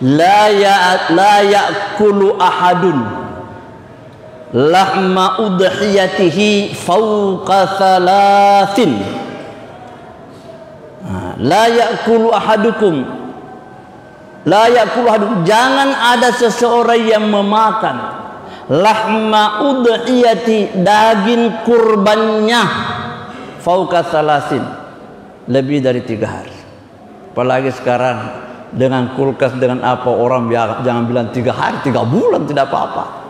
La ya'kulu ahadun lahma udhiyatihi fawqa thalathin. La ya'kulu ahadukum, jangan ada seseorang yang memakan lahma udhiyati, daging kurbannya, fawqa thalathin, lebih dari 3 hari. Apalagi sekarang dengan kulkas, dengan apa, orang jangan bilang 3 hari, 3 bulan tidak apa-apa.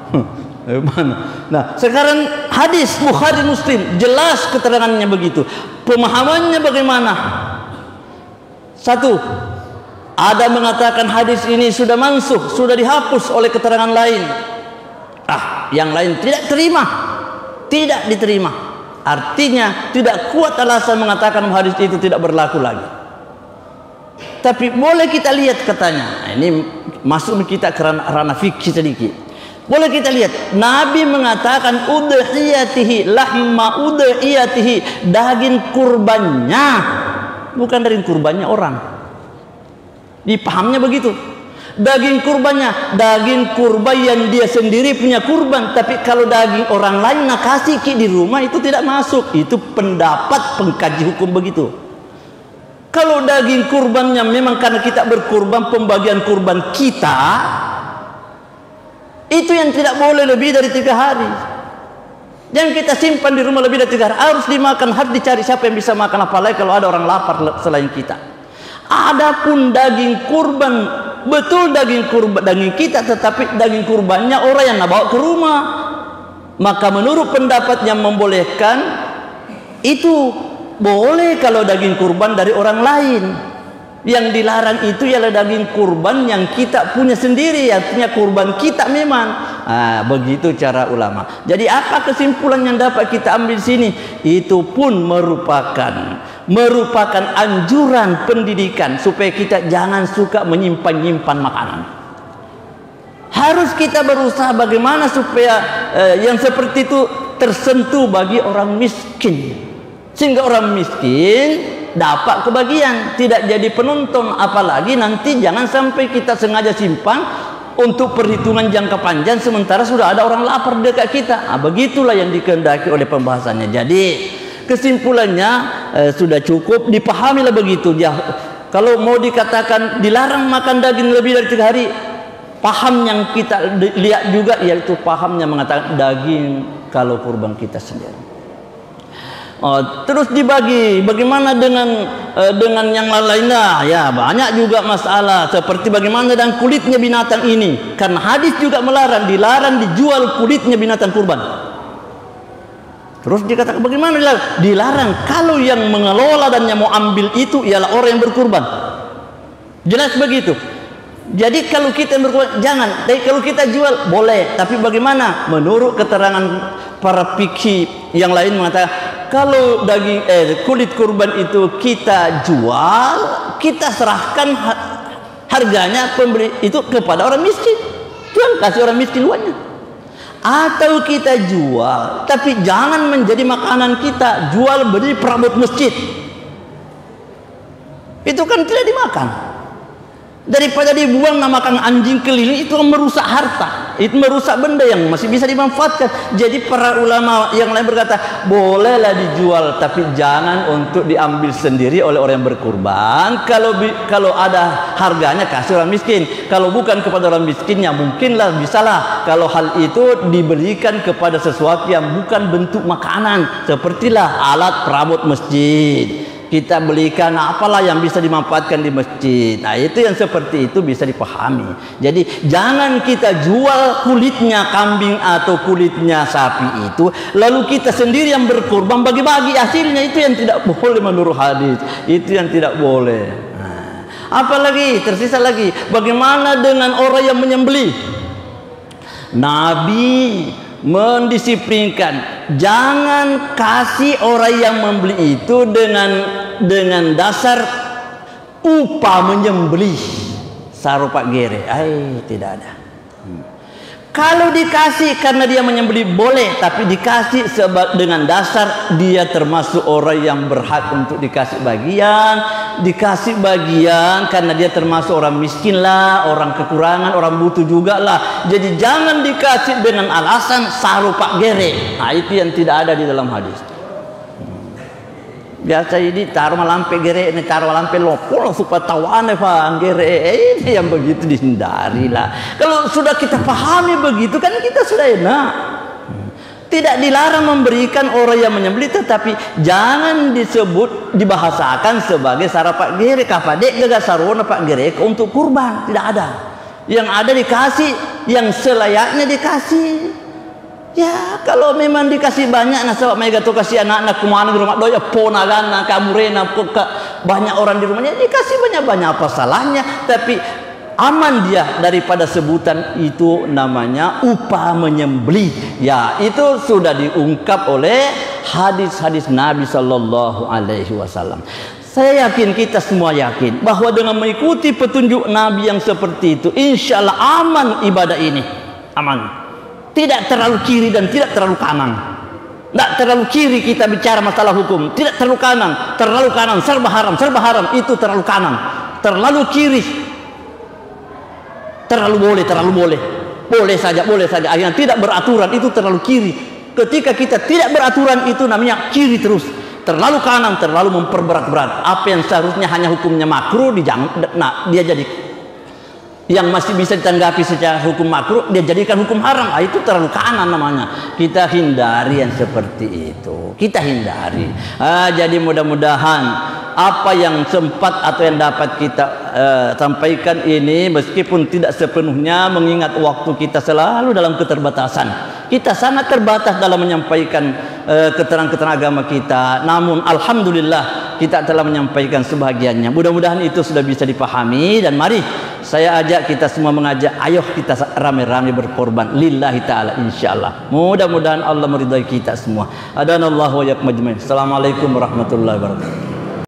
Nah, sekarang hadis Bukhari Muslim jelas keterangannya begitu. Pemahamannya bagaimana? 1, ada mengatakan hadis ini sudah mansuh, sudah dihapus oleh keterangan lain. Yang lain tidak terima, tidak diterima. Artinya tidak kuat alasan mengatakan hadis itu tidak berlaku lagi. Tapi boleh kita lihat katanya. Ini masuk kita ke ranah fikih sedikit. Boleh kita lihat, Nabi mengatakan udhiyatihi, lahma udhiyatihi, daging kurbannya, bukan daging kurbannya orang. Dipahamnya begitu. Daging kurbannya, daging kurban yang dia sendiri punya kurban. Tapi kalau daging orang lain nak kasih di rumah, itu tidak masuk. Itu pendapat pengkaji hukum begitu. Kalau daging kurbannya memang karena kita berkurban, pembagian kurban kita, itu yang tidak boleh lebih dari 3 hari. Yang kita simpan di rumah lebih dari 3 hari, harus dimakan, harus dicari siapa yang bisa makan, apalagi kalau ada orang lapar selain kita. Adapun daging kurban, betul daging kurban daging kita, tetapi daging kurbannya orang yang nak bawa ke rumah, maka menurut pendapat yang membolehkan itu boleh kalau daging kurban dari orang lain. Yang dilarang itu ialah daging kurban yang kita punya sendiri, artinya kurban kita memang. Begitu cara ulama. Jadi apa kesimpulan yang dapat kita ambil sini? Itu pun merupakan anjuran pendidikan supaya kita jangan suka menyimpan-nyimpan makanan. Harus kita berusaha bagaimana supaya yang seperti itu tersentuh bagi orang miskin, sehingga orang miskin dapat kebagian, tidak jadi penonton. Apalagi nanti jangan sampai kita sengaja simpan untuk perhitungan jangka panjang sementara sudah ada orang lapar dekat kita. Begitulah yang dikehendaki oleh pembahasannya. Jadi kesimpulannya sudah cukup dipahamilah begitu. Kalau mau dikatakan dilarang makan daging lebih dari 3 hari, paham yang kita lihat juga yaitu pahamnya mengatakan daging kalau kurban kita sendiri. Terus dibagi bagaimana dengan yang lainnya, ya banyak juga masalah seperti bagaimana dengan kulitnya binatang ini, karena hadis juga dilarang dijual kulitnya binatang kurban. Terus dikatakan bagaimana dilarang kalau yang mengelola dan yang mau ambil itu ialah orang yang berkurban, jelas begitu. Jadi kalau kita yang berkurban jangan, tapi kalau kita jual boleh. Tapi bagaimana? Menurut keterangan para fikih yang lain mengatakan kalau daging kulit kurban itu kita jual, kita serahkan harganya pembeli itu kepada orang miskin, jual kasih orang miskin uangnya. Atau kita jual, tapi jangan menjadi makanan kita, jual beli perabot masjid, itu kan tidak dimakan. Daripada dibuang namakan anjing keliling, itu merusak harta, itu merusak benda yang masih bisa dimanfaatkan. Jadi para ulama yang lain berkata bolehlah dijual, tapi jangan untuk diambil sendiri oleh orang yang berkurban. Kalau ada harganya kasih orang miskin, kalau bukan kepada orang miskinnya mungkinlah bisalah kalau hal itu diberikan kepada sesuatu yang bukan bentuk makanan, sepertilah alat perabot masjid. Kita belikan apalah yang bisa dimanfaatkan di masjid. Itu yang seperti itu bisa dipahami. Jadi jangan kita jual kulitnya kambing atau kulitnya sapi itu, lalu kita sendiri yang berkurban bagi-bagi hasilnya. Itu yang tidak boleh menurut hadis. Itu yang tidak boleh. Apalagi tersisa lagi, bagaimana dengan orang yang menyembelih? Nabi mendisiplinkan, jangan kasih orang yang membeli itu dengan dasar upah menyembelih sarupa gere. Tidak ada. Kalau dikasih karena dia menyembelih boleh, tapi dikasih dengan dasar dia termasuk orang yang berhak untuk dikasih bagian. Dikasih bagian karena dia termasuk orang miskin lah, orang kekurangan, orang butuh juga lah. Jadi jangan dikasih dengan alasan saru pak gere. Nah, itu yang tidak ada di dalam hadis. Biasa ini taruh malampe gere, ini taruh malampe lopol supaya tawane pak gere, ini yang begitu dihindari lah. Kalau sudah kita pahami begitu kan kita sudah enak. Tidak dilarang memberikan orang yang menyembelih, tetapi jangan disebut dibahasakan sebagai sara pak gere. Kapadek gagal sarona pak gere untuk kurban, tidak ada. Yang ada dikasih yang selayaknya dikasih. Ya, kalau memang dikasih banyak, nah sebab mereka tuh kasih anak-anak kemana di rumah doya ponagan, kamu rena banyak orang di rumahnya dikasih banyak-banyak, apa salahnya? Tapi aman dia daripada sebutan itu namanya upah menyembelih. Ya, itu sudah diungkap oleh hadis-hadis Nabi Sallallahu Alaihi Wasallam. Saya yakin, kita semua yakin bahwa dengan mengikuti petunjuk Nabi yang seperti itu, insya Allah aman ibadah ini, aman. Tidak terlalu kiri dan tidak terlalu kanan. Tidak terlalu kiri kita bicara masalah hukum, tidak terlalu kanan serba haram, itu terlalu kanan. Terlalu kiri, terlalu boleh, boleh saja. Akhirnya tidak beraturan, itu terlalu kiri. Ketika kita tidak beraturan, itu namanya kiri terus. Terlalu kanan, terlalu memperberat-berat. Apa yang seharusnya hanya hukumnya makruh, dia jadi yang masih bisa ditanggapi secara hukum makruh, dia jadikan hukum haram. Itu terlalu kanan namanya. Kita hindari yang seperti itu. Kita hindari. Jadi mudah-mudahan apa yang sempat atau yang dapat kita sampaikan ini, meskipun tidak sepenuhnya, mengingat waktu kita selalu dalam keterbatasan. Kita sangat terbatas dalam menyampaikan keterangan-keterangan agama kita. Namun alhamdulillah kita telah menyampaikan sebahagiannya. Mudah-mudahan itu sudah bisa dipahami, dan mari saya ajak kita semua, mengajak, ayo kita rame-rame berkorban lillahi ta'ala, insyaallah. Mudah-mudahan Allah meridai kita semua. Adanallahu wa iyyakum ajmain. Assalamualaikum warahmatullahi wabarakatuh.